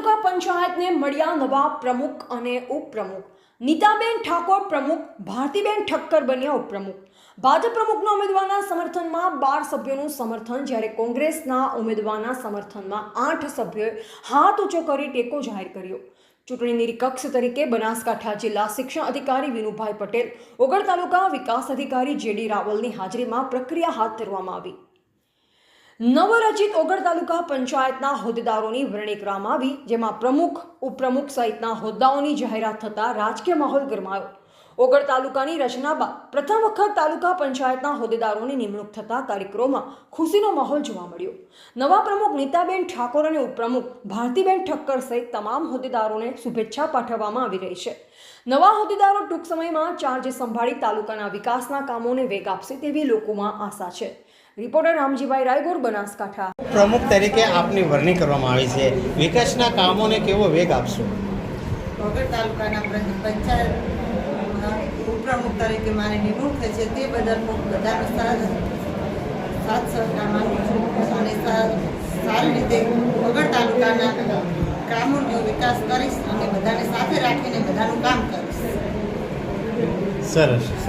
તાલુકા પંચાયતને મળ્યા નવા પ્રમુખ અને ઉપપ્રમુખ। નીતાબેન ઠાકોર પ્રમુખ, ભારતીબેન ઠક્કર બન્યા ઉપપ્રમુખ। ભાજપ પ્રમુખના ઉમેદવારના સમર્થનમાં 12 સભ્યોનું સમર્થન, જ્યારે કોંગ્રેસના ઉમેદવારના સમર્થનમાં 8 સભ્યોએ હાથ ઊંચો કરી ટેકો જાહેર કર્યો। ચૂંટણી નિરીક્ષક તરીકે બનાસકાંઠા જિલ્લા શિક્ષણ અધિકારી વિનુભાઈ પટેલ, ઓગળ તાલુકા વિકાસ અધિકારી જેડી રાવલની હાજરીમાં પ્રક્રિયા હાથ ધરવામાં આવી। નવરચિત ઓગળ તાલુકા પંચાયતના હોદ્દેદારોની વરણી કરવામાં આવી, જેમાં પ્રમુખ, ઉપપ્રમુખ સહિતના હોદ્દાઓની જાહેરાત થતાં રાજકીય માહોલ ગરમાયો। ઓગળ તાલુકાની રચના બાદ પ્રથમ વખત તાલુકા પંચાયતના હોદ્દેદારોની નિમણૂક થતાં કાર્યક્રમોમાં ખુશીનો માહોલ જોવા મળ્યો। નવા પ્રમુખ નીતાબેન ઠાકોર અને ઉપપ્રમુખ ભારતીબેન ઠક્કર સહિત તમામ હોદ્દેદારોને શુભેચ્છા પાઠવવામાં આવી રહી છે। નવા હોદ્દેદારો ટૂંક સમયમાં ચાર્જ સંભાળી તાલુકાના વિકાસના કામોને વેગ આપશે તેવી લોકોમાં આશા છે। રિપોર્ટર રામજીભાઈ રાયગોર, બનાસકાંઠા। પ્રમુખ તરીકે આપની વરણી કરવામાં આવી છે, વિકાસના કામોને કેવો વેગ આપશો? ઓગળ તાલુકાના પંચાયત ઉપપ્રમુખ તરીકે મારી નિમણૂક થઈ છે, તે બદલ હું બધાનો સાથ સહકાર માનું છું અને સારી રીતે ઓગળ તાલુકાના કામોનો વિકાસ કરીશ અને બધાને સાથે રાખીને બધાનું કામ કરીશ। સરસ સરસ।